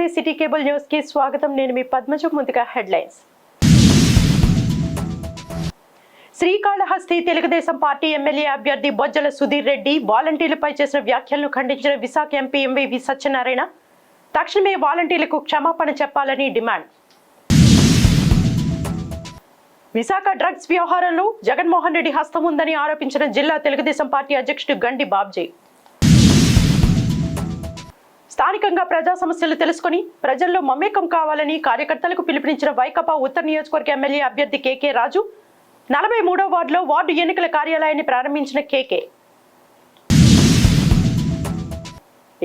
నమస్తే city cable news కి స్వాగతం. నేను మీ పద్మజ. ముందుగా headlines. Srikalahasti Telugu Desam party MLA అభ్యర్థి బొజ్జల సుధీర్ రెడ్డి వాలంటీర్లపై చేసిన వ్యాఖ్యలను ఖండించిన విశాఖ ఎంపీ ఎంవివి సత్యనారాయణ తక్షణమే వాలంటీర్లకు క్షమాపణ చెప్పాలని డిమాండ్. విశాఖ డ్రగ్స్ వ్యవహారంలో జగన్మోహన్ రెడ్డి హస్తం ఉందని ఆరోపించిన జిల్లా తెలుగుదేశం పార్టీ అధ్యక్షుడు గండి బాబ్జీ. స్థానికంగా ప్రజా సమస్యలు తెలుసుకుని ప్రజల్లో మమేకం కావాలని కార్యకర్తలకు పిలుపునిచ్చిన వైకాపా ఉత్తర నియోజకవర్గ ఎమ్మెల్యే అభ్యర్థి కేకే రాజు 43వ వార్డులో వార్డు ఎన్నికల కార్యాలయాన్ని ప్రారంభించిన కేకే.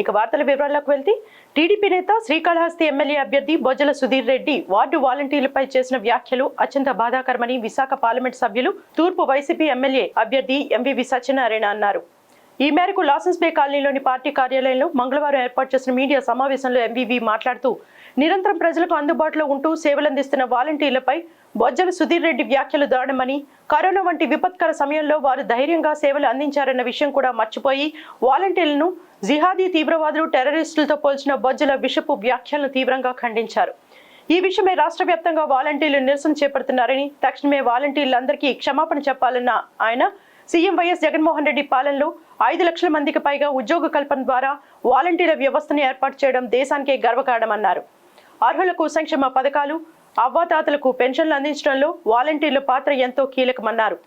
ఇక వార్తల వివరాల్లోకి వెళ్తే టీడీపీ నేత శ్రీకాళహస్తి ఎమ్మెల్యే అభ్యర్థి బొజ్జల సుధీర్ రెడ్డి వార్డు వాలంటీర్లపై చేసిన వ్యాఖ్యలు అత్యంత బాధాకరమని విశాఖ పార్లమెంట్ సభ్యులు తూర్పు వైసీపీ ఎమ్మెల్యే అభ్యర్థి ఎంవివి సత్యనారాయణ అన్నారు. ఈ మేరకు లాసెన్స్ బే కాలనీలోని పార్టీ కార్యాలయంలో మంగళవారం ఏర్పాటు చేసిన మీడియా సమావేశంలో ఎంవివి మాట్లాడుతూ నిరంతరం ప్రజలకు అందుబాటులో ఉంటూ సేవలందిస్తున్న వాలంటీర్లపై బొజ్జల సుధీర్ రెడ్డి వ్యాఖ్యలు దారుణమని, కరోనా వంటి విపత్కర సమయంలో వారు ధైర్యంగా సేవలు అందించారన్న విషయం కూడా మర్చిపోయి వాలంటీర్లను జిహాదీ తీవ్రవాదులు టెర్రరిస్టులతో పోల్చిన బొజ్జల విషపు వ్యాఖ్యలను తీవ్రంగా ఖండించారు. ఈ విషయమై రాష్ట్ర వ్యాప్తంగా వాలంటీర్లు నిరసన చేపడుతున్నారని, తక్షణమే వాలంటీర్లందరికీ క్షమాపణ చెప్పాలన్న ఆయన సీఎం వైఎస్ జగన్మోహన్ రెడ్డి పాలనలో 5 లక్షల మందికి పైగా ఉద్యోగ కల్పన ద్వారా వాలంటీర్ల వ్యవస్థను ఏర్పాటు చేయడం దేశానికే గర్వకారణమన్నారు. అర్హులకు సంక్షేమ పథకాలు, అవ్వాతాతలకు పెన్షన్లు అందించడంలో వాలంటీర్ల పాత్ర ఎంతో కీలకమన్నారు.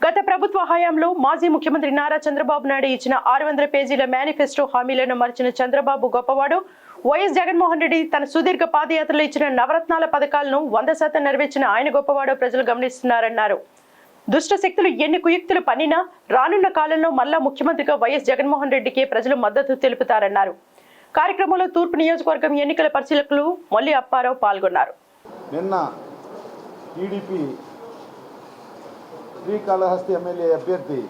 గత ప్రభుత్వ హయాంలో మాజీ ముఖ్యమంత్రి నారా చంద్రబాబు నాయుడు ఇచ్చిన 600 పేజీల మేనిఫెస్టో హామీలను మరిచిన చంద్రబాబు గొప్పవాడు, వైఎస్ జగన్మోహన్ రెడ్డి తన సుదీర్ఘ పాదయాత్రలో ఇచ్చిన నవరత్నాల పథకాలను 100% నెరవేర్చిన ఆయన గొప్పవాడో ప్రజలు గమనిస్తున్నారన్నారు. దుష్ట శక్తులు ఎన్ని కుయుక్తులు పన్నినా రానున్న కాలంలో మళ్ళా ముఖ్యమంత్రిగా వైఎస్ జగన్మోహన్ రెడ్డికి ప్రజలు మద్దతు తెలుపుతారన్నారు. కార్యక్రమంలో తూర్పు నియోజకవర్గం ఎన్నికల పరిశీలకులు మొల్లి అప్పారావు పాల్గొన్నారు. నిన్న టీడీపీ శ్రీకాళహస్తి ఎమ్మెల్యే అభ్యర్థి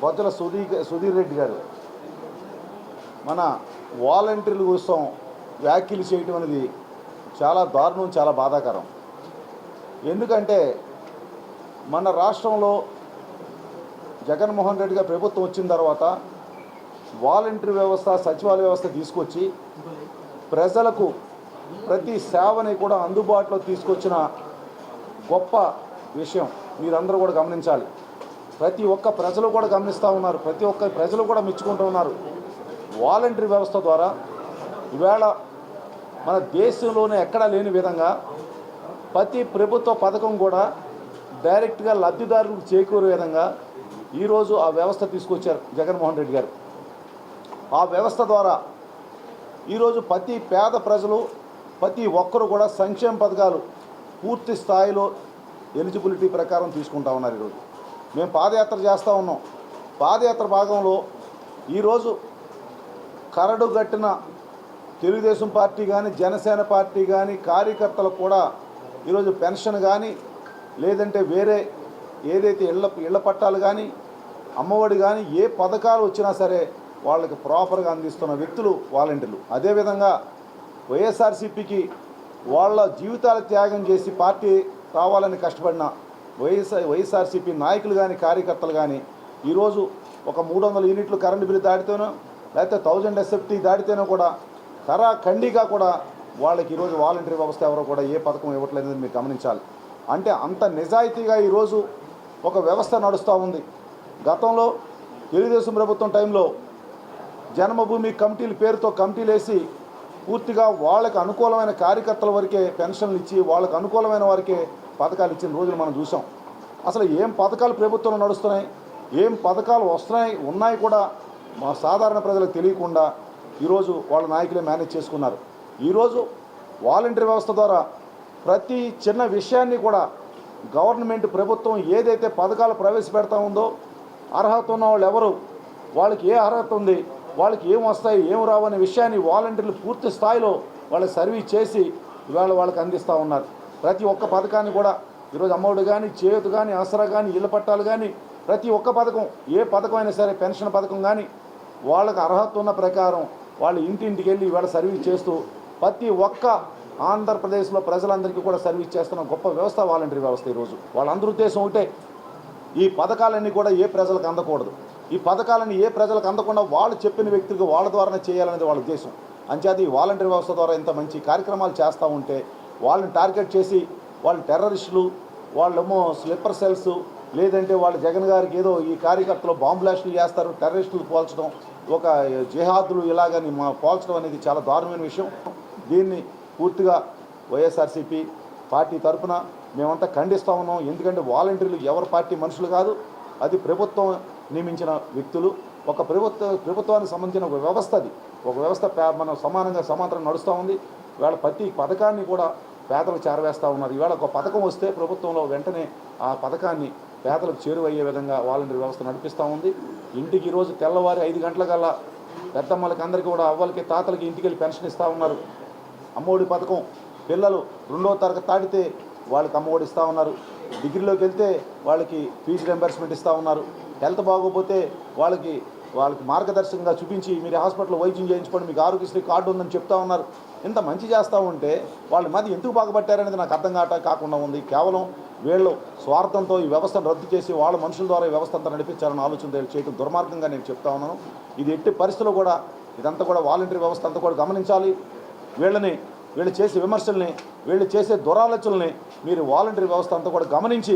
బొజ్జల సుధీర్ రెడ్డి గారు మన వాలంటీర్ల కోసం వ్యాఖ్యలు చేయటం అనేది చాలా దారుణం, చాలా బాధాకరం. ఎందుకంటే మన రాష్ట్రంలో జగన్మోహన్ రెడ్డి గారి ప్రభుత్వం వచ్చిన తర్వాత వాలంటీర్ వ్యవస్థ, సచివాలయ వ్యవస్థ తీసుకొచ్చి ప్రజలకు ప్రతి సేవని కూడా అందుబాటులో తీసుకొచ్చిన గొప్ప విషయం మీరందరూ కూడా గమనించాలి. ప్రతి ఒక్క ప్రజలు కూడా గమనిస్తూ ఉన్నారు, ప్రతి ఒక్క ప్రజలు కూడా మెచ్చుకుంటూ ఉన్నారు. వాలంటీర్ వ్యవస్థ ద్వారా ఈవేళ మన దేశంలోనే ఎక్కడా లేని విధంగా ప్రతి ప్రభుత్వ పథకం కూడా డైరెక్ట్గా లబ్ధిదారులకు చేకూరే విధంగా ఈరోజు ఆ వ్యవస్థ తీసుకొచ్చారు జగన్మోహన్ రెడ్డి గారు. ఆ వ్యవస్థ ద్వారా ఈరోజు ప్రతి పేద ప్రజలు, ప్రతి ఒక్కరు కూడా సంక్షేమ పథకాలు పూర్తి స్థాయిలో ఎలిజిబిలిటీ ప్రకారం తీసుకుంటా ఉన్నారు. ఈరోజు మేము పాదయాత్ర చేస్తూ ఉన్నాం. పాదయాత్ర భాగంలో ఈరోజు కరడు గట్టిన తెలుగుదేశం పార్టీ కానీ, జనసేన పార్టీ కానీ కార్యకర్తలకు కూడా ఈరోజు పెన్షన్ కానీ, లేదంటే వేరే ఏదైతే ఇళ్ల పట్టాలు కానీ, అమ్మఒడి కానీ, ఏ పథకాలు వచ్చినా సరే వాళ్ళకి ప్రాపర్గా అందిస్తున్న వ్యక్తులు వాలంటీర్లు. అదేవిధంగా వైఎస్ఆర్సీపీకి వాళ్ళ జీవితాలు త్యాగం చేసి పార్టీ రావాలని కష్టపడిన వైఎస్ఆర్సీపీ నాయకులు కానీ, కార్యకర్తలు కానీ ఈరోజు ఒక 300 యూనిట్లు కరెంటు బిల్లు దాటితేనో, లేకపోతే 1000 SFT దాటితేనో కూడా ఖండిగా కూడా వాళ్ళకి ఈరోజు వాలంటీర్ వ్యవస్థ ఎవరో కూడా ఏ పథకం ఇవ్వట్లేదని మీరు గమనించాలి. అంటే అంత నిజాయితీగా ఈరోజు ఒక వ్యవస్థ నడుస్తూ ఉంది. గతంలో తెలుగుదేశం ప్రభుత్వం టైంలో జన్మభూమి కమిటీల పేరుతో కమిటీలు వేసి పూర్తిగా వాళ్ళకి అనుకూలమైన కార్యకర్తల వరకే పెన్షన్లు ఇచ్చి వాళ్ళకి అనుకూలమైన వారికే పథకాలు ఇచ్చిన రోజులు మనం చూసాం. అసలు ఏం పథకాలు ప్రభుత్వంలో నడుస్తున్నాయి, ఏం పథకాలు ఉన్నాయి కూడా మా సాధారణ ప్రజలకు తెలియకుండా ఈరోజు వాళ్ళ నాయకులే మేనేజ్ చేసుకున్నారు. ఈరోజు వాలంటీర్ వ్యవస్థ ద్వారా ప్రతి చిన్న విషయాన్ని కూడా గవర్నమెంట్ ప్రభుత్వం ఏదైతే పథకాలు ప్రవేశపెడతా ఉందో అర్హత ఉన్న వాళ్ళు ఎవరు, వాళ్ళకి ఏ అర్హత ఉంది, వాళ్ళకి ఏం వస్తాయి, ఏం రావు అనే విషయాన్ని వాలంటీర్లు పూర్తి స్థాయిలో వాళ్ళకి సర్వీస్ చేసి ఇవాళ వాళ్ళకి అందిస్తూ ఉన్నారు. ప్రతి ఒక్క పథకాన్ని కూడా ఈరోజు అమ్మఒడి కానీ, చేయూత కానీ, ఆసరా కానీ, ఇళ్ల పట్టాలు కానీ, ప్రతి ఒక్క పథకం, ఏ పథకం అయినా సరే, పెన్షన్ పథకం కానీ వాళ్ళకి అర్హత ఉన్న ప్రకారం వాళ్ళు ఇంటింటికి వెళ్ళి ఇవాళ సర్వీస్ చేస్తూ ప్రతి ఒక్క ఆంధ్రప్రదేశ్లో ప్రజలందరికీ కూడా సర్వీస్ చేస్తున్న గొప్ప వ్యవస్థ వాలంటీర్ వ్యవస్థ. ఈరోజు వాళ్ళందరి ఉద్దేశం ఒకటే, ఈ పథకాలన్నీ కూడా ఏ ప్రజలకు అందకూడదు, ఈ పథకాలను ఏ ప్రజలకు అందకుండా వాళ్ళు చెప్పిన వ్యక్తులకు వాళ్ళ ద్వారానే చేయాలనేది వాళ్ళ ఉద్దేశం. అంచేత ఈ వాలంటరీ వ్యవస్థ ద్వారా ఇంత మంచి కార్యక్రమాలు చేస్తూ ఉంటే వాళ్ళని టార్గెట్ చేసి వాళ్ళు టెర్రరిస్టులు, వాళ్ళేమో స్లిప్పర్ సెల్స్, లేదంటే వాళ్ళు జగన్ గారికి ఏదో ఈ కార్యకర్తలు బాంబు బ్లాస్టులు చేస్తారు, టెర్రరిస్టులు పోల్చడం, ఒక జిహాదులు ఇలాగని పోల్చడం అనేది చాలా దారుణమైన విషయం. దీన్ని పూర్తిగా వైఎస్ఆర్సీపీ పార్టీ తరఫున మేమంతా ఖండిస్తూ ఉన్నాం. ఎందుకంటే వాలంటీర్లు ఎవరి పార్టీ మనుషులు కాదు, అది ప్రభుత్వం నియమించిన వ్యక్తులు. ఒక ప్రభుత్వానికి సంబంధించిన ఒక వ్యవస్థ, అది ఒక వ్యవస్థ మనం సమాంతరం నడుస్తూ ఉంది. ఇవాళ ప్రతి పథకాన్ని కూడా పేదలకు చేరవేస్తూ ఉన్నారు. ఇవాళ ఒక పథకం వస్తే ప్రభుత్వంలో వెంటనే ఆ పథకాన్ని పేదలకు చేరువయ్యే విధంగా వాలంటీర్ వ్యవస్థ నడిపిస్తూ ఉంది. ఇంటికి ఈరోజు తెల్లవారి 5 గంటలకల్లా పెద్దమ్మలకి అందరికీ కూడా అవ్వలకి తాతలకి ఇంటికి వెళ్ళి పెన్షన్ ఇస్తూ ఉన్నారు. అమ్మఒడి పథకం పిల్లలు 2వ తరగతి దాటితే వాళ్ళకి అమ్మఒడి ఇస్తూ ఉన్నారు. డిగ్రీలోకి వెళ్తే వాళ్ళకి ఫీజు రింబర్స్మెంట్ ఇస్తూ ఉన్నారు. హెల్త్ బాగోపోతే వాళ్ళకి మార్గదర్శకంగా చూపించి మీరు హాస్పిటల్లో వైద్యం చేయించుకోండి, మీకు ఆరోగ్యశ్రీ కార్డు ఉందని చెప్తా ఉన్నారు. ఇంత మంచి చేస్తూ ఉంటే వాళ్ళ మధ్య ఎందుకు బాగుపట్టారనేది నాకు అర్థం కాకుండా ఉంది. కేవలం వీళ్ళు స్వార్థంతో ఈ వ్యవస్థను రద్దు చేసి వాళ్ళ మనుషుల ద్వారా ఈ వ్యవస్థ అంతా నడిపించాలని ఆలోచన చేయడం దుర్మార్గంగా నేను చెప్తా ఉన్నాను. ఇది ఎట్టి పరిస్థితుల్లో కూడా ఇదంతా కూడా వాలంటీర్ వ్యవస్థ అంతా కూడా గమనించాలి. వీళ్ళు చేసే విమర్శల్ని, వీళ్ళు చేసే దురాలోచనల్ని మీరు వాలంటీర్ వ్యవస్థ అంతా కూడా గమనించి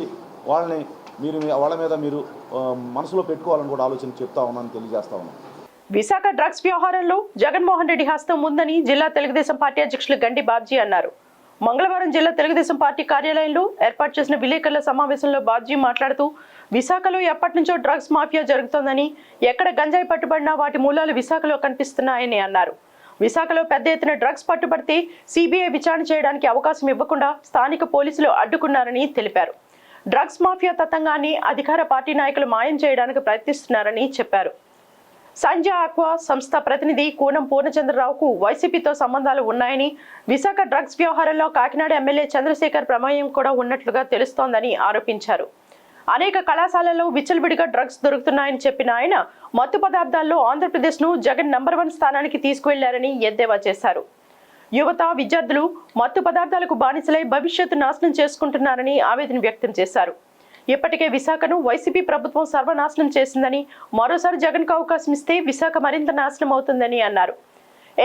వాళ్ళ మీద మీరు మనసులో పెట్టుకోవాలని కూడా ఆలోచన చెప్తా ఉన్నాను, తెలియజేస్తా ఉన్నాను. విశాఖ డ్రగ్స్ వ్యవహారంలో జగన్మోహన్ రెడ్డి హస్తం ఉందని జిల్లా తెలుగుదేశం పార్టీ అధ్యక్షులు గండి బాబ్జీ అన్నారు. మంగళవారం జిల్లా తెలుగుదేశం పార్టీ కార్యాలయంలో ఏర్పాటు చేసిన విలేకరుల సమావేశంలో బాబ్జీ మాట్లాడుతూ విశాఖలో ఎప్పటి నుంచో డ్రగ్స్ మాఫియా జరుగుతోందని, ఎక్కడ గంజాయి పట్టుబడినా వాటి మూలాలు విశాఖలో కనిపిస్తున్నాయని అన్నారు. విశాఖలో పెద్ద ఎత్తున డ్రగ్స్ పట్టుబడితే సిబిఐ విచారణ చేయడానికి అవకాశం ఇవ్వకుండా స్థానిక పోలీసులు అడ్డుకున్నారని తెలిపారు. డ్రగ్స్ మాఫియా తతంగాన్ని అధికార పార్టీ నాయకులు మాయం చేయడానికి ప్రయత్నిస్తున్నారని చెప్పారు. సంజయ్ ఆక్వా సంస్థ ప్రతినిధి కూనం పూర్ణచంద్రరావుకు వైసీపీతో సంబంధాలు ఉన్నాయని, విశాఖ డ్రగ్స్ వ్యవహారంలో కాకినాడ ఎమ్మెల్యే చంద్రశేఖర్ ప్రమేయం కూడా ఉన్నట్లుగా తెలుస్తోందని ఆరోపించారు. అనేక కళాశాలల్లో విచ్చలవిడిగా డ్రగ్స్ దొరుకుతున్నాయని చెప్పిన ఆయన మత్తు పదార్థాల్లో ఆంధ్రప్రదేశ్ను జగన్ నంబర్ 1 స్థానానికి తీసుకువెళ్లారని ఎద్దేవా చేశారు. యువత, విద్యార్థులు మత్తు పదార్థాలకు బానిసలై భవిష్యత్తు నాశనం చేసుకుంటున్నారని ఆవేదన వ్యక్తం చేశారు. ఇప్పటికే విశాఖను వైసీపీ ప్రభుత్వం సర్వనాశనం చేసిందని, మరోసారి జగన్కు అవకాశం ఇస్తే విశాఖ మరింత నాశనం అవుతుందని అన్నారు.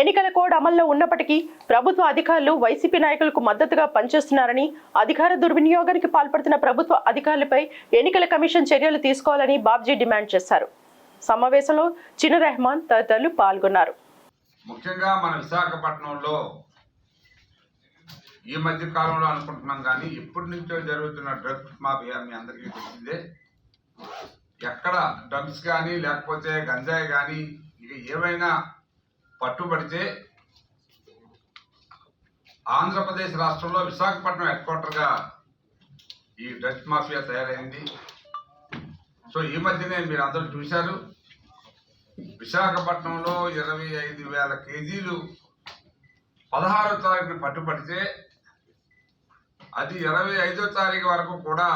ఎన్నికల కోడ్ అమల్లో ఉన్నప్పటికీ ప్రభుత్వ అధికారులు వైసీపీ నాయకులకు మద్దతుగా పనిచేస్తున్నారని, అధికార దుర్వినియోగానికి పాల్పడుతున్న ప్రభుత్వ అధికారులపై ఎన్నికల కమిషన్ చర్యలు తీసుకోవాలని బాబ్జీ డిమాండ్ చేశారు. సమావేశంలో చిన్న రెహమాన్ తదితరులు పాల్గొన్నారు. ముఖ్యంగా మన విశాఖపట్నంలో ఈ మధ్య కాలంలో అనుకుంటున్నాం కానీ ఎప్పటి నుంచో జరుగుతున్న డ్రగ్స్ మాఫియా మీ అందరికీ తెలిసిందే. ఎక్కడ డ్రగ్స్ కానీ లేకపోతే గంజాయి కానీ ఇక ఏమైనా పట్టుబడితే ఆంధ్రప్రదేశ్ రాష్ట్రంలో విశాఖపట్నం హెడ్ క్వార్టర్గా ఈ డ్రగ్స్ మాఫియా తయారైంది. సో ఈ మధ్యనే మీరు అందరూ చూశారు, విశాఖపట్నంలో 25,000 కేజీలు 16వ తారీఖున పట్టుబడితే అది 25వ తారీఖు వరకు కూడా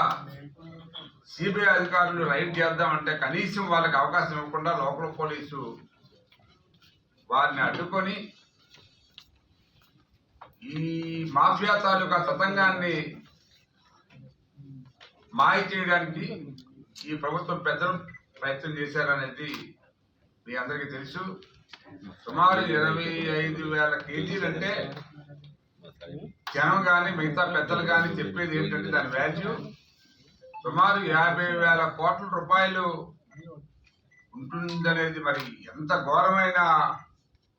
సిబిఐ అధికారులు రైడ్ చేద్దామంటే కనీసం వాళ్ళకి అవకాశం ఇవ్వకుండా లోకల్ పోలీసు వారిని అడ్డుకొని ఈ మాఫియా తాలూకా తతంగాన్ని మాయ చేయడానికి ఈ ప్రభుత్వం పెద్దలు ప్రయత్నం చేశారనేది మీ అందరికీ తెలుసు. సుమారు 25,000 కేజీలు అంటే జనం కానీ మిగతా పెద్దలు కానీ చెప్పేది ఏంటంటే దాని వాల్యూ సుమారు 50,000 కోట్ల రూపాయలు ఉంటుందనేది మరి ఎంత ఘోరమైన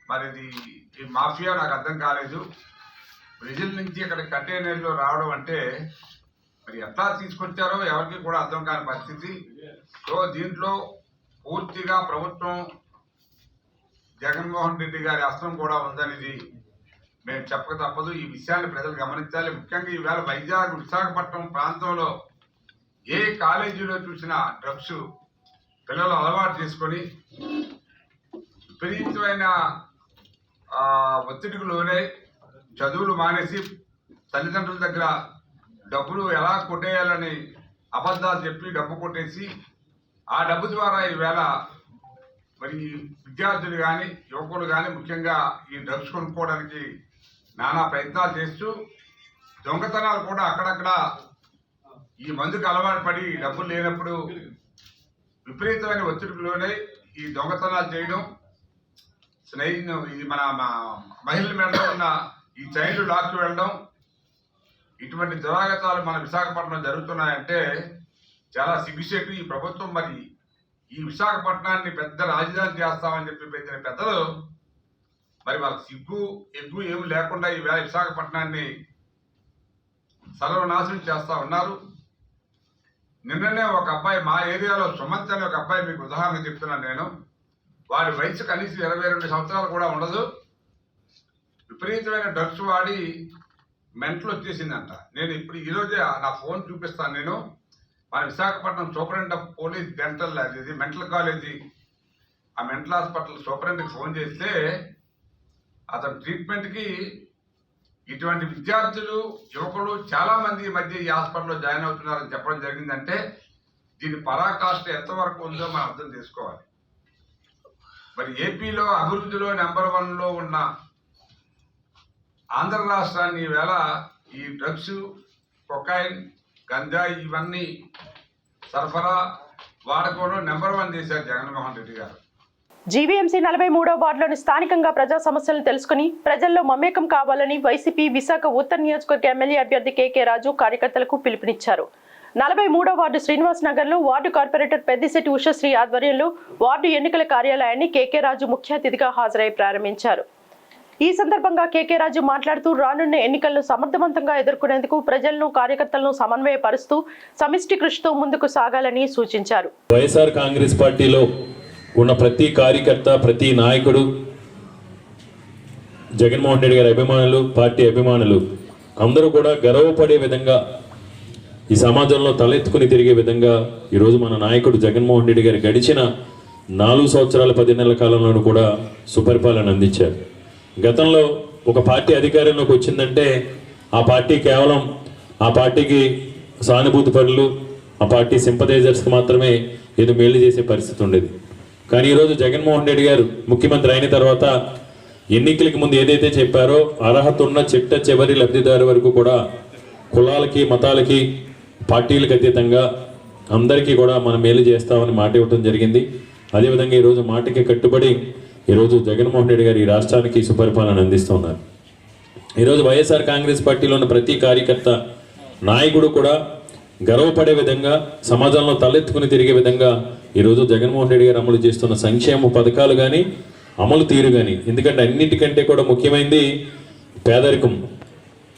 మరి ఈ మాఫియా నాకు అర్థం కాలేదు. బ్రెజిల్ నుంచి ఇక్కడ కంటైనర్లో రావడం అంటే మరి ఎట్లా తీసుకొచ్చారో ఎవరికి కూడా అర్థం కాని పరిస్థితి. సో దీంట్లో పూర్తిగా ప్రభుత్వం జగన్మోహన్ రెడ్డి గారి అస్త్రం కూడా ఉందనేది మేము చెప్పక తప్పదు. ఈ విషయాన్ని ప్రజలు గమనించాలి. ముఖ్యంగా ఈవేళ వైజాగ్, విశాఖపట్నం ప్రాంతంలో ఏ కాలేజీలో చూసినా డ్రగ్స్ పిల్లలు అలవాటు చేసుకొని విపరీతమైన ఒత్తిడికి లోనై చదువులు మానేసి తల్లిదండ్రుల దగ్గర డబ్బులు ఎలా కొట్టేయాలని అబద్ధాలు చెప్పి డబ్బు కొట్టేసి ఆ డబ్బు ద్వారా ఈవేళ మరి విద్యార్థులు కానీ యువకులు కానీ ముఖ్యంగా ఈ డ్రగ్స్ కొనుక్కోవడానికి నానా ప్రయత్నాలు చేస్తూ దొంగతనాలు కూడా అక్కడక్కడ ఈ మందుకు అలవాటు పడి డబ్బులు లేనప్పుడు విపరీతమైన ఒత్తిడికి లోనై ఈ దొంగతనాలు చేయడం, ఇది మన మహిళల మెడలో ఉన్న ఈ చైల్డ్ లాక్కి వెళ్ళడం, ఇటువంటి దురాగతాలు మన విశాఖపట్నం జరుగుతున్నాయంటే చాలా సిగ్గుచేటు. ఈ ప్రభుత్వం మరి ఈ విశాఖపట్నాన్ని పెద్ద రాజధాని చేస్తామని చెప్పి పెట్టిన పెద్దలు మరి వాళ్ళకి సిగ్గు ఎగ్గు ఏమి లేకుండా ఈవేళ విశాఖపట్నాన్ని సర్వనాశనం చేస్తూ ఉన్నారు. నిన్ననే ఒక అబ్బాయి మా ఏరియాలో సుమంత్ అనే ఒక అబ్బాయి, మీకు ఉదాహరణ చెప్తున్నాను నేను, వాడి వయసు కనీసం 22 సంవత్సరాలు కూడా ఉండదు. విపరీతమైన డ్రగ్స్ వాడి మెంటల్ వచ్చేసిందంట. నేను ఇప్పుడు ఈరోజే నా ఫోన్ చూపిస్తాను. నేను మన Visakhapatnam superintendent of police dental అది మెంటల్ కాలేజీ, ఆ మెంటల్ హాస్పిటల్ సూపరింటెండెంట్కి ఫోన్ చేస్తే అతని ట్రీట్మెంట్కి ఇటువంటి విద్యార్థులు యువకులు చాలా మంది ఈ మధ్య ఈ హాస్పిటల్లో జాయిన్ అవుతున్నారని చెప్పడం జరిగిందంటే దీని పరాకాష్ఠ ఎంతవరకు ఉందో మనం అర్థం చేసుకోవాలి. మరి ఏపీలో అభివృద్ధిలో నెంబర్ 1లో ఉన్న ఆంధ్ర రాష్ట్రాన్ని ఈవేళ ఈ డ్రగ్స్, కొకైన్, గంజాయి ఇవన్నీ సరఫరా వాడకంలో నెంబర్ 1 చేశారు జగన్మోహన్ రెడ్డి గారు. జీవీఎంసీ 43వ వార్డులోని స్థానికంగా ప్రజా సమస్యలను తెలుసుకుని ప్రజల్లో మమేకం కావాలని వైసీపీ విశాఖ ఉత్తర నియోజకవర్గ ఎమ్మెల్యే అభ్యర్థి కేకే రాజు కార్యకర్తలకు పిలుపునిచ్చారు. 43వ వార్డు శ్రీనివాస్ నగర్ లో వార్డు కార్పొరేటర్ పెద్దిశెట్టి ఉషశ్రీ ఆధ్వర్యంలో వార్డు ఎన్నికల కార్యాలయాన్ని కేకే రాజు ముఖ్య అతిథిగా హాజరై ప్రారంభించారు. ఈ సందర్భంగా కేకే రాజు మాట్లాడుతూ రానున్న ఎన్నికలను సమర్థవంతంగా ఎదుర్కొనేందుకు ప్రజలను, కార్యకర్తలను సమన్వయపరుస్తూ సమిష్టి కృషితో ముందుకు సాగాలని సూచించారు. వైఎస్ఆర్ కాంగ్రెస్ పార్టీలో ఉన్న ప్రతి కార్యకర్త, ప్రతి నాయకుడు, జగన్మోహన్ రెడ్డి గారి అభిమానులు, పార్టీ అభిమానులు అందరూ కూడా గర్వపడే విధంగా, ఈ సమాజంలో తలెత్తుకుని తిరిగే విధంగా ఈరోజు మన నాయకుడు జగన్మోహన్ రెడ్డి గారు గడిచిన 4 సంవత్సరాల 10 నెలల కాలంలోనూ కూడా సుపరిపాలన అందించారు. గతంలో ఒక పార్టీ అధికారంలోకి వచ్చిందంటే ఆ పార్టీ కేవలం ఆ పార్టీకి సానుభూతి పరులు, ఆ పార్టీ సింపథైజర్స్కి మాత్రమే ఏదో మేలు చేసే పరిస్థితి ఉండేది. కానీ ఈరోజు జగన్మోహన్ రెడ్డి గారు ముఖ్యమంత్రి అయిన తర్వాత ఎన్నికలకి ముందు ఏదైతే చెప్పారో అర్హత ఉన్న చిట్ట చివరి లబ్ధిదారు వరకు కూడా కులాలకి, మతాలకి, పార్టీలకు అతీతంగా అందరికీ కూడా మనం మేలు చేస్తామని మాట ఇవ్వడం జరిగింది. అదేవిధంగా ఈరోజు మాటకి కట్టుబడి ఈరోజు జగన్మోహన్ రెడ్డి గారు ఈ రాష్ట్రానికి సుపరిపాలన అందిస్తున్నారు. ఈరోజు వైఎస్ఆర్ కాంగ్రెస్ పార్టీలో ఉన్న ప్రతి కార్యకర్త, నాయకుడు కూడా గర్వపడే విధంగా, సమాజంలో తలెత్తుకుని తిరిగే విధంగా ఈరోజు జగన్మోహన్ రెడ్డి గారు అమలు చేస్తున్న సంక్షేమ పథకాలు కానీ, అమలు తీరు కానీ, ఎందుకంటే అన్నిటికంటే కూడా ముఖ్యమైనది పేదరికం.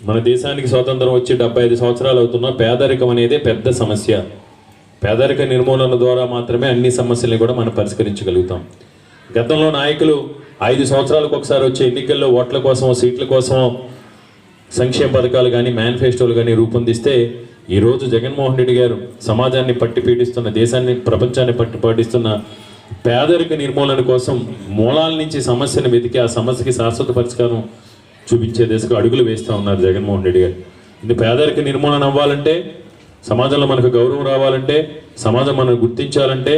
మన దేశానికి స్వాతంత్రం వచ్చి 75 సంవత్సరాలు అవుతున్నా పేదరికం అనేది పెద్ద సమస్య. పేదరిక నిర్మూలన ద్వారా మాత్రమే అన్ని సమస్యల్ని కూడా మనం పరిష్కరించగలుగుతాం. గతంలో నాయకులు 5 సంవత్సరాలకు ఒకసారి వచ్చే ఎన్నికల్లో ఓట్ల కోసమో, సీట్ల కోసమో సంక్షేమ పథకాలు కానీ, మేనిఫెస్టోలు కానీ రూపొందిస్తే ఈరోజు జగన్మోహన్ రెడ్డి గారు సమాజాన్ని పట్టి పీడిస్తున్న, దేశాన్ని, ప్రపంచాన్ని పట్టి పీడిస్తున్న పేదరిక నిర్మూలన కోసం మూలాల నుంచి సమస్యను వెతికి ఆ సమస్యకి శాశ్వత పరిష్కారం చూపించే దిశగా అడుగులు వేస్తూ ఉన్నారు జగన్మోహన్ రెడ్డి గారు. ఇది పేదరిక నిర్మూలన అవ్వాలంటే, సమాజంలో మనకు గౌరవం రావాలంటే, సమాజం మనల్ని గుర్తించాలంటే,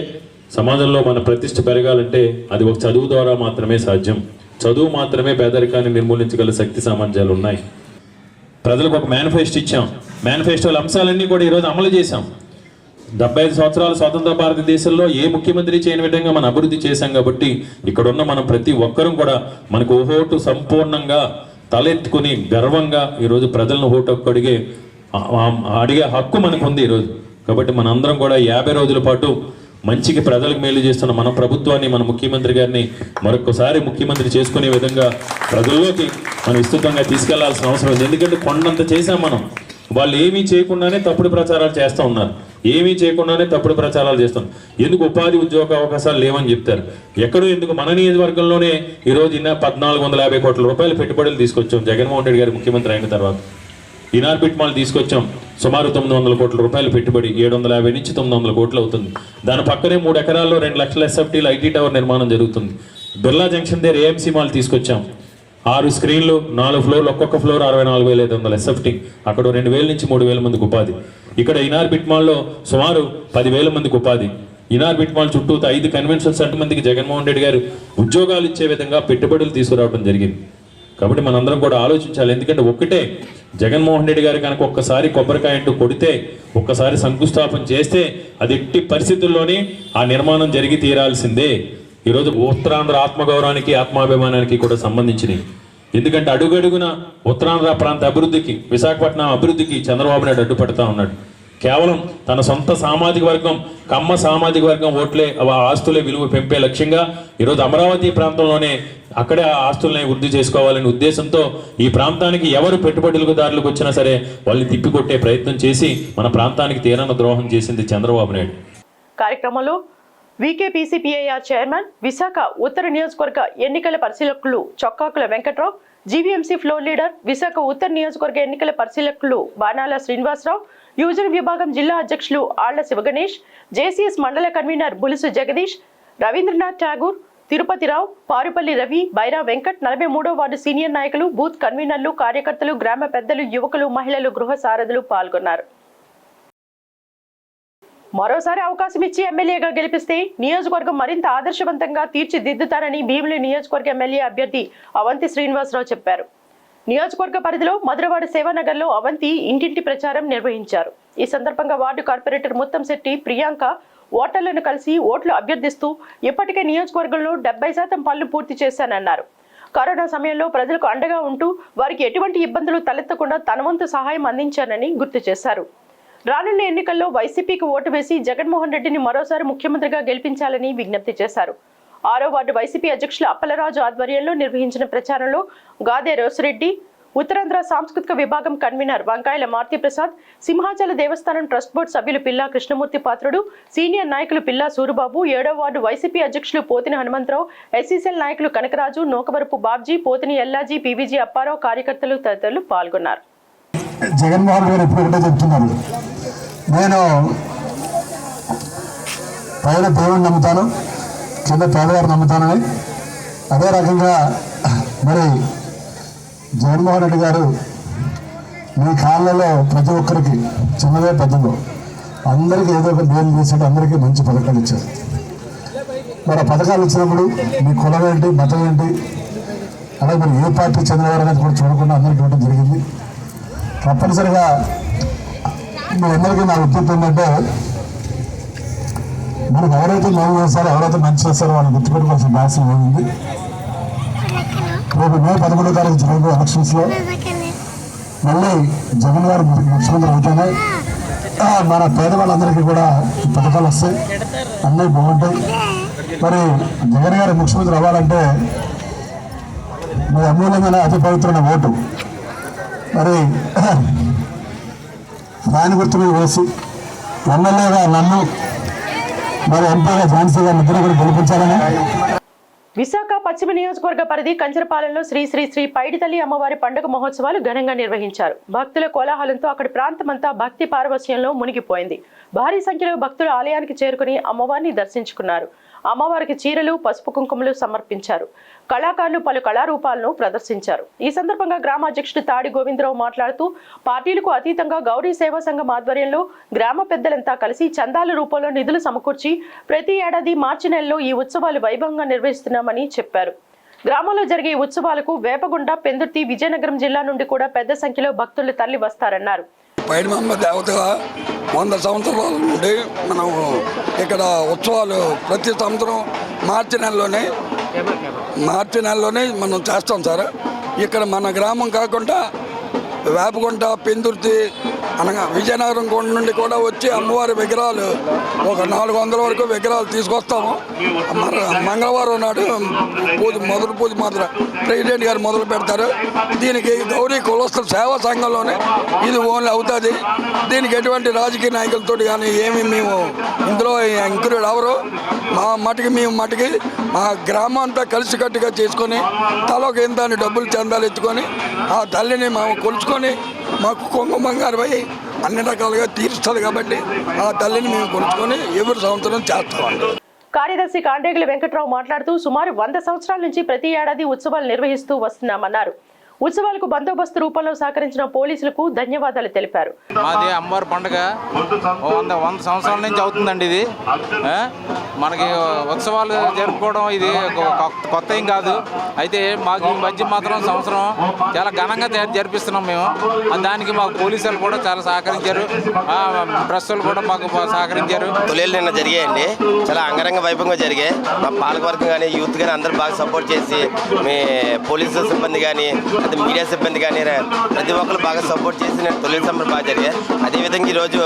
సమాజంలో మన ప్రతిష్ట పెరగాలంటే అది ఒక చదువు ద్వారా మాత్రమే సాధ్యం. చదువు మాత్రమే పేదరికాన్ని నిర్మూలించగల శక్తి సామర్థ్యాలు ఉన్నాయి. ప్రజలకు ఒక మేనిఫెస్టో ఇచ్చాం. మేనిఫెస్టోల అంశాలన్నీ కూడా ఈరోజు అమలు చేశాం. 75 సంవత్సరాల స్వాతంత్ర భారతదేశంలో ఏ ముఖ్యమంత్రి చేయని విధంగా మనం అభివృద్ధి చేశాం. కాబట్టి ఇక్కడున్న మనం ప్రతి ఒక్కరూ కూడా మనకు ఓటు సంపూర్ణంగా తలెత్తుకుని గర్వంగా ఈరోజు ప్రజలను ఓటు అడిగే హక్కు మనకు ఉంది ఈరోజు. కాబట్టి మనందరం కూడా 50 రోజుల పాటు మంచికి ప్రజలకు మేలు చేస్తున్న మన ప్రభుత్వాన్ని, మన ముఖ్యమంత్రి గారిని మరొకసారి ముఖ్యమంత్రి చేసుకునే విధంగా ప్రజల్లోకి మనం విస్తృతంగా తీసుకెళ్లాల్సిన అవసరం ఉంది. ఎందుకంటే కొండంత చేశాం మనం. వాళ్ళు ఏమీ చేయకుండానే తప్పుడు ప్రచారాలు చేస్తూ ఉన్నారు. ఏమీ చేయకుండానే తప్పుడు ప్రచారాలు చేస్తున్నారు. ఎందుకు ఉపాధి ఉద్యోగ అవకాశాలు లేవని చెప్తారు. ఎక్కడో ఎందుకు మన నియోజకవర్గంలోనే ఈరోజు 1450 కోట్ల రూపాయల పెట్టుబడులు తీసుకొచ్చాం జగన్మోహన్ రెడ్డి గారు ముఖ్యమంత్రి అయిన తర్వాత. ఇనార్బిట్ మాల్ తీసుకొచ్చాం, సుమారు 900 కోట్ల రూపాయలు పెట్టుబడి, 750 నుంచి 900 కోట్లు అవుతుంది. దాని పక్కనే 3 ఎకరాల్లో 2 లక్షల SFTలు ఐటీ టవర్ నిర్మాణం జరుగుతుంది. బిర్లా జంక్షన్ దగ్గర ఏఎంసీ మాల్ తీసుకొచ్చాం. 6 స్క్రీన్లు, 4 ఫ్లోర్లు, ఒక్కొక్క ఫ్లోర్ 64,500 SFT. అక్కడ 2,000 నుంచి 3,000 మందికి ఉపాధి. ఇక్కడ ఇనార్బిట్ మాల్లో సుమారు 10,000 మందికి ఉపాధి. ఇనార్బిట్ మాల్ చుట్టూ 5 కన్వెన్షన్ సెంటర్ మందికి జగన్మోహన్ రెడ్డి గారు ఉద్యోగాలు ఇచ్చే విధంగా పెట్టుబడులు తీసుకురావడం జరిగింది. కాబట్టి మనందరం కూడా ఆలోచించాలి. ఎందుకంటే ఒక్కటే, జగన్మోహన్ రెడ్డి గారు కనుక ఒక్కసారి కొబ్బరికాయ అంటూ కొడితే, ఒక్కసారి శంకుస్థాపన చేస్తే అది ఎట్టి పరిస్థితుల్లోనే ఆ నిర్మాణం జరిగి తీరాల్సిందే. ఈరోజు ఉత్తరాంధ్ర ఆత్మగౌరవానికి ఆత్మాభిమానానికి కూడా సంబంధించినవి. ఎందుకంటే అడుగడుగున ఉత్తరాంధ్ర ప్రాంత అభివృద్ధికి, విశాఖపట్నం అభివృద్ధికి చంద్రబాబు నాయుడు అడ్డుపడతా ఉన్నాడు. కేవలం తన సొంత సామాజిక వర్గం, కమ్మ సామాజిక వర్గం ఓట్లే ఆస్తులే విలువ పెంపే లక్ష్యంగా ఈరోజు అమరావతి ప్రాంతంలోనే అక్కడే ఆ ఆస్తుల్ని వృద్ధి చేసుకోవాలనే ఉద్దేశంతో ఈ ప్రాంతానికి ఎవరు పెట్టుబడులదారులకు వచ్చినా సరే వాళ్ళని తిప్పికొట్టే ప్రయత్నం చేసి మన ప్రాంతానికి తీరన ద్రోహం చేసింది చంద్రబాబు నాయుడు. కార్యక్రమంలో వీకేపీసీపీఐఆర్ చైర్మన్, విశాఖ ఉత్తర నియోజకవర్గ ఎన్నికల పరిశీలకులు Chokkakula Venkatrao, GVMC floor leader, Visakha ఉత్తర నియోజకవర్గ ఎన్నికల పరిశీలకులు బాణాల శ్రీనివాసరావు, యువజన విభాగం జిల్లా అధ్యక్షులు ఆళ్ల శివగణేష్, జేసీఎస్ మండల కన్వీనర్ బులుసు జగదీష్, రవీంద్రనాథ్ ఠాగూర్, తిరుపతిరావు, పారుపల్లి రవి, బైరా వెంకట్, 43వ వార్డు సీనియర్ నాయకులు, బూత్ కన్వీనర్లు, కార్యకర్తలు, గ్రామ పెద్దలు, యువకులు, మహిళలు, గృహ సారథులు పాల్గొన్నారు. మరోసారి అవకాశం ఇచ్చి ఎమ్మెల్యేగా గెలిపిస్తే నియోజకవర్గం మరింత ఆదర్శవంతంగా తీర్చిదిద్దుతారని భీమిలి నియోజకవర్గ ఎమ్మెల్యే అభ్యర్థి అవంతి శ్రీనివాసరావు చెప్పారు. నియోజకవర్గ పరిధిలో మధురవాడ సేవానగర్లో అవంతి ఇంటింటి ప్రచారం నిర్వహించారు. ఈ సందర్భంగా వార్డు కార్పొరేటర్ ముత్తంశెట్టి ప్రియాంక ఓటర్లను కలిసి ఓట్లు అభ్యర్థిస్తూ ఇప్పటికే నియోజకవర్గంలో 70% పనులు పూర్తి చేశానన్నారు. కరోనా సమయంలో ప్రజలకు అండగా ఉంటూ వారికి ఎటువంటి ఇబ్బందులు తలెత్తకుండా తన వంతు సహాయం అందించానని గుర్తు చేశారు. రానున్న ఎన్నికల్లో వైసీపీకి ఓటు వేసి జగన్మోహన్ రెడ్డిని మరోసారి ముఖ్యమంత్రిగా గెలిపించాలని విజ్ఞప్తి చేశారు. 6వ వార్డు వైసీపీ అధ్యక్షులు అప్పలరాజు ఆధ్వర్యంలో నిర్వహించిన ప్రచారంలో గాదే రోసిరెడ్డి, ఉత్తరాంధ్ర సాంస్కృతిక విభాగం కన్వీనర్ వంకాయల మారుతి ప్రసాద్, సింహాచల దేవస్థానం ట్రస్ట్ బోర్డు సభ్యులు పిల్లా కృష్ణమూర్తి పాత్రుడు, సీనియర్ నాయకులు పిల్లా సూరుబాబు, 7వ వార్డు వైసీపీ అధ్యక్షులు పోతిని హనుమంతరావు, ఎస్సీసీఎల్ నాయకులు కనకరాజు, నోకవరపు బాబ్జీ, పోతిని ఎల్లాజీ, పీవీజీ అప్పారావు, కార్యకర్తలు తదితరులు పాల్గొన్నారు. జగన్మోహన్ గారు ఇప్పుడు ఒకటే చెప్తున్నారు, నేను పైన దేవుడిని నమ్ముతాను, కింద పేదవారు నమ్ముతానని. అదే రకంగా మరి జగన్మోహన్ రెడ్డి గారు మీ కాళ్ళలో ప్రతి ఒక్కరికి చిన్నదే పెద్దదో అందరికీ ఏదో ఒక మేలు చేశాడు, అందరికీ మంచి పథకాలు ఇచ్చారు. మరి ఆ పథకాలు ఇచ్చినప్పుడు మీ కులం ఏంటి, మతం ఏంటి, అలాగే మరి ఏ పార్టీ చెందినవారు అనేది కూడా చూడకుండా అందరికీ ఇవ్వడం జరిగింది. తప్పనిసరిగా మీ అందరికీ నా ఉద్దేశం ఏంటంటే, మనకు ఎవరైతే మేలు చేస్తారో, ఎవరైతే మంచి చేస్తారో వాళ్ళని గుర్తుపెట్టుకోవాల్సిన బాధ్యత ఉంది. రేపు మే 11వ తారీఖు జరగబోయే ఎలక్షన్స్లో మళ్ళీ జగన్ గారు ముఖ్యమంత్రి అవుతానే మన పేదవాళ్ళందరికీ కూడా పథకాలు వస్తాయి, అన్నీ బాగుంటాయి. మరి జగన్ గారు ముఖ్యమంత్రి అవ్వాలంటే మీ అమూల్యమైన అతి పవిత్రమైన ఓటు మరి ఫ్యాన్ గుర్తు మీద వేసి ఎమ్మెల్యేగా నన్ను మరి ఎంపీగా ఝాన్సీ గారిని ఇద్దరు కూడా గెలిపించాలని. విశాఖ పశ్చిమ నియోజకవర్గ పరిధి కంచరపాలెంలో శ్రీ శ్రీ శ్రీ పైడితల్లి అమ్మవారి పండుగ మహోత్సవాలు ఘనంగా నిర్వహించారు. భక్తుల కోలాహలంతో అక్కడి ప్రాంతమంతా భక్తి పారవస్యంలో మునిగిపోయింది. భారీ సంఖ్యలో భక్తులు ఆలయానికి చేరుకుని అమ్మవారిని దర్శించుకున్నారు. అమ్మవారికి చీరలు, పసుపు కుంకుమలు సమర్పించారు. కళాకారులు పలు కళారూపాలను ప్రదర్శించారు. ఈ సందర్భంగా గ్రామ అధ్యక్షుడు తాడి గోవిందరావు మాట్లాడుతూ, పార్టీలకు అతీతంగా గౌరీ సేవా సంఘం ఆధ్వర్యంలో గ్రామ పెద్దలంతా కలిసి చందాల రూపంలో నిధులు సమకూర్చి ప్రతి ఏడాది మార్చి నెలలో ఈ ఉత్సవాలు వైభవంగా నిర్వహిస్తున్నామని చెప్పారు. గ్రామంలో జరిగే ఈ ఉత్సవాలకు వేపగుండ, పెందుర్తి, విజయనగరం జిల్లా నుండి కూడా పెద్ద సంఖ్యలో భక్తులు తరలి వస్తారన్నారు. పైడిమమ్మ దేవతగా 100 సంవత్సరాల నుండి మనం ఇక్కడ ఉత్సవాలు ప్రతి సంవత్సరం మార్చి నెలలోనే మనం చేస్తాం సార్. ఇక్కడ మన గ్రామం కాకుండా వేపగుంట, పెందుర్తి, అనగా విజయనగరం కొండ నుండి కూడా వచ్చి అమ్మవారి విగ్రహాలు ఒక 400 వరకు విగ్రహాలు తీసుకొస్తాము. మంగళవారం నాడు మొదటి పూజ మాత్రం ప్రెసిడెంట్ గారు మొదలు పెడతారు. దీనికి గౌరీ కులస్తుల సేవా సంఘంలోనే ఇది ఓన్లీ అవుతుంది. దీనికి ఎటువంటి రాజకీయ నాయకులతో కానీ ఏమి మేము ఇందులో ఇంక్లూడ్ అవరు. మా మటుకి మా గ్రామం అంతా కలిసికట్టుగా చేసుకొని తలొక ఇంత డబ్బులు చందాలు ఎత్తుకొని ఆ తల్లిని మేము కొలుచుకొని మాకు కుంకుమంగారు పోయి అన్ని రకాలుగా తీరుస్తుంది కాబట్టి ఆ తల్లిని మేము కొలుచుకొని ఎవరి సంవత్సరం చేస్తామండి. కార్యదర్శి కాండేగుల వెంకట్రావు మాట్లాడుతూ, సుమారు 100 సంవత్సరాల నుంచి ప్రతి ఏడాది ఉత్సవాలు నిర్వహిస్తూ వస్తున్నామన్నారు. ఉత్సవాలకు బందోబస్తు రూపంలో సహకరించిన పోలీసులకు ధన్యవాదాలు తెలిపారు. మాది అమ్మవారి పండుగ 100 సంవత్సరాల నుంచి అవుతుందండి. ఇది మనకి ఉత్సవాలు జరుపుకోవడం ఇది కొత్త ఏం కాదు. అయితే మాకు ఈ మధ్య మాత్రం సంవత్సరం చాలా ఘనంగా జరిపిస్తున్నాం మేము. దానికి మాకు పోలీసులు కూడా చాలా సహకరించారు, ప్రెస్ వాళ్ళు కూడా మాకు సహకరించారు. తొలేళ్ళు నిన్న జరిగాయండి, చాలా అంగరంగ వైభవంగా జరిగాయి. మా పాలకవర్గం కానీ యూత్ కానీ అందరూ బాగా సపోర్ట్ చేసి, మీ పోలీసు సిబ్బంది కానీ మీడియా సిబ్బంది కానీ ప్రతి ఒక్కరు బాగా సపోర్ట్ చేసి నేను తొలి సంబరం బాగా జరిగాయి. అదేవిధంగా ఈరోజు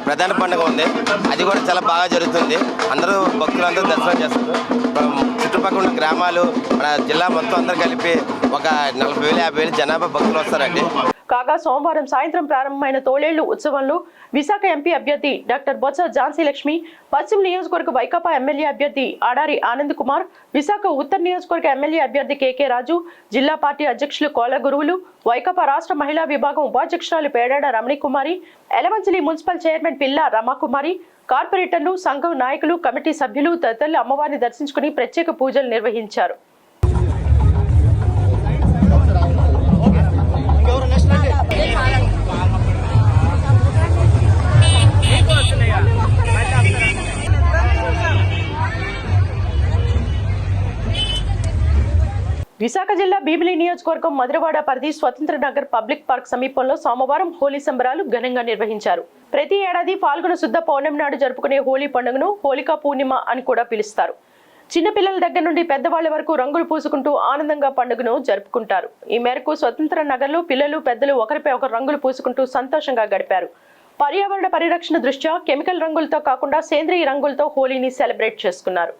ప్రధాన పండుగ ఉంది, అది కూడా చాలా బాగా జరుగుతుంది. అందరూ భక్తులు అందరూ దర్శనం చేస్తారు. చుట్టుపక్కల ఉన్న గ్రామాలు మన జిల్లా మొత్తం అందరూ కలిపి ఒక 40,000-50,000 జనాభా భక్తులు వస్తారండి. కాగా సోమవారం సాయంత్రం ప్రారంభమైన తోలేళ్లు ఉత్సవంలో విశాఖ ఎంపీ అభ్యర్థి డాక్టర్ బొత్స ఝాన్సీ లక్ష్మి, పశ్చిమ నియోజకవర్గ వైకాపా ఎమ్మెల్యే అభ్యర్థి ఆడారి ఆనంద్ కుమార్, విశాఖ ఉత్తర నియోజకవర్గ ఎమ్మెల్యే అభ్యర్థి కేకే రాజు, జిల్లా పార్టీ అధ్యక్షులు కోల గురువులు, వైకాపా రాష్ట్ర మహిళా విభాగం ఉపాధ్యక్షురాలు పేడాడ రమణికుమారి, ఎలమంచిలి మున్సిపల్ చైర్మన్ పిల్లా రమాకుమారి, కార్పొరేటర్లు, సంఘం నాయకులు, కమిటీ సభ్యులు తదితరులు అమ్మవారిని దర్శించుకుని ప్రత్యేక పూజలు నిర్వహించారు. విశాఖ జిల్లా భీమిలి నియోజకవర్గం మధురవాడ పరిధి స్వతంత్ర నగర్ పబ్లిక్ పార్క్ సమీపంలో సోమవారం హోలీ సంబరాలు ఘనంగా నిర్వహించారు. ప్రతి ఏడాది ఫాల్గుణ శుద్ధ పౌర్ణమి నాడు జరుపుకునే హోలీ పండుగను హోలికా పూర్ణిమ అని కూడా పిలుస్తారు. చిన్నపిల్లల దగ్గర నుండి పెద్దవాళ్ల వరకు రంగులు పూసుకుంటూ ఆనందంగా పండుగను జరుపుకుంటారు. ఈ మేరకు స్వతంత్ర నగర్లో పిల్లలు పెద్దలు ఒకరిపై ఒకరు రంగులు పూసుకుంటూ సంతోషంగా గడిపారు. పర్యావరణ పరిరక్షణ దృష్ట్యా కెమికల్ రంగులతో కాకుండా సేంద్రీయ రంగులతో హోలీని సెలబ్రేట్ చేసుకున్నారు.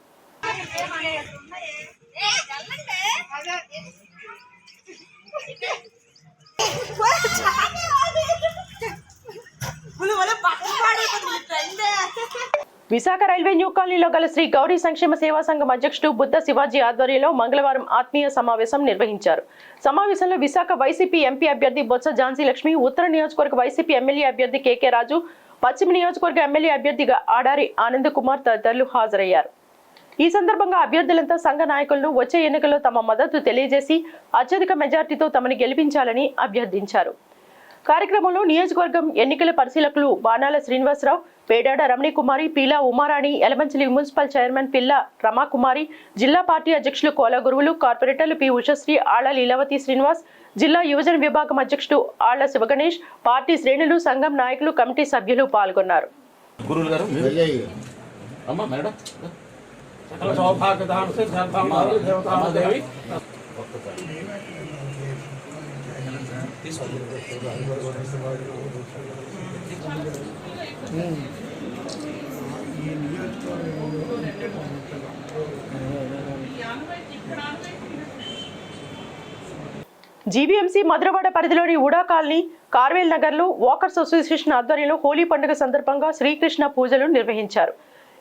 విశాఖ రైల్వే న్యూ కాలనీలో గల శ్రీ గౌరీ సంక్షేమ సేవా సంఘం అధ్యక్షుడు బుద్ధ శివాజీ ఆధ్వర్యంలో మంగళవారం ఆత్మీయ సమావేశం నిర్వహించారు. సమావేశంలో విశాఖ వైసీపీ ఎంపీ అభ్యర్థి బొత్స ఝాన్సీ లక్ష్మి, ఉత్తర నియోజకవర్గ వైసీపీ ఎమ్మెల్యే అభ్యర్థి కేకే రాజు, పశ్చిమ నియోజకవర్గ ఎమ్మెల్యే అభ్యర్థిగా ఆడారి ఆనంద్ కుమార్ తదితరులు హాజరయ్యారు. ఈ సందర్భంగా అభ్యర్థులంతా సంఘ నాయకులను వచ్చే ఎన్నికల్లో తమ మద్దతు తెలియజేసి అత్యధిక మెజార్టీతో తమని గెలిపించాలని అభ్యర్థించారు. కార్యక్రమంలో నియోజకవర్గం ఎన్నికల పరిశీలకులు బాణాల శ్రీనివాసరావు, పేడాడ రమణికుమారి, పీలా ఉమారాణి, ఎలమంచిలి మున్సిపల్ చైర్మన్ పిల్లా రమాకుమారి, జిల్లా పార్టీ అధ్యక్షులు కోల గురువులు, కార్పొరేటర్లు పి ఉషశ్రీ, ఆళ్ల లీలావతి శ్రీనివాస్, జిల్లా యువజన విభాగం అధ్యక్షుడు ఆళ్ల శివగణేష్, పార్టీ శ్రేణులు, సంఘం నాయకులు, కమిటీ సభ్యులు పాల్గొన్నారు. జీవీఎంసీ మధురవాడ పరిధిలోని ఉడా కాలనీ కార్వేల్ నగర్ లో వాకర్స్ అసోసియేషన్ ఆధ్వర్యంలో హోలీ పండుగ సందర్భంగా శ్రీకృష్ణ పూజలు నిర్వహించారు.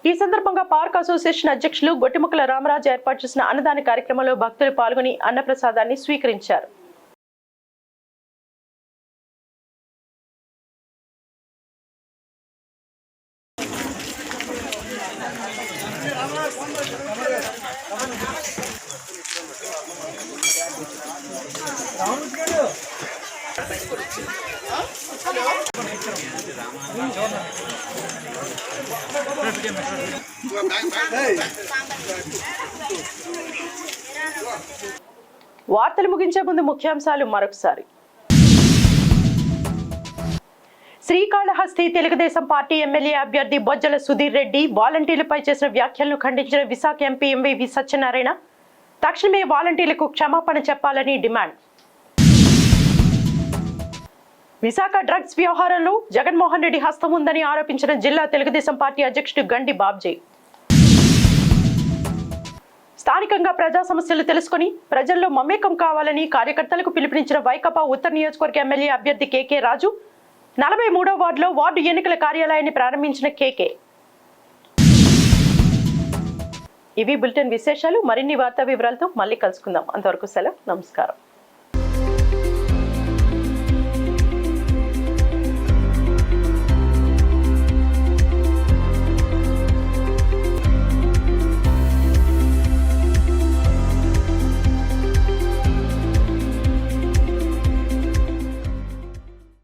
ఈ సందర్భంగా పార్క్ అసోసియేషన్ అధ్యక్షులు గొట్టిముక్కల రామరాజు ఏర్పాటు చేసిన అన్నదాన కార్యక్రమంలో భక్తులు పాల్గొని అన్నప్రసాదాన్ని స్వీకరించారు. వార్తలు ముగించే ముందు ముఖ్యాంశాలు మరొకసారి. శ్రీకాళహస్తి తెలుగుదేశం పార్టీ ఎమ్మెల్యే అభ్యర్థి బొజ్జల సుధీర్ రెడ్డి వాలంటీర్లపై చేసిన వ్యాఖ్యలను ఖండించిన విశాఖ ఎంపీ ఎంవివి సత్యనారాయణ తక్షణమే వాలంటీర్లకు క్షమాపణ చెప్పాలని డిమాండ్. విశాఖ డ్రగ్స్ వ్యవహారంలో జగన్మోహన్ రెడ్డి హస్తం ఉందని ఆరోపించిన జిల్లా తెలుగుదేశం పార్టీ అధ్యక్షుడు గండి బాబ్జీ. స్థానికంగా ప్రజా సమస్యలు తెలుసుకుని ప్రజల్లో మమేకం కావాలని కార్యకర్తలకు పిలుపునిచ్చిన వైకాపా ఉత్తర నియోజకవర్గ ఎమ్మెల్యే అభ్యర్థి కేకే రాజు. 43వ వార్డులో వార్డు ఎన్నికల కార్యాలయాన్ని ప్రారంభించిన కేకే. ఇవి బులెటిన్ విశేషాలు. మరిన్ని వార్తా వివరాలతో మళ్ళీ కలుసుకుందాం. అంతవరకు సెలవు. నమస్కారం.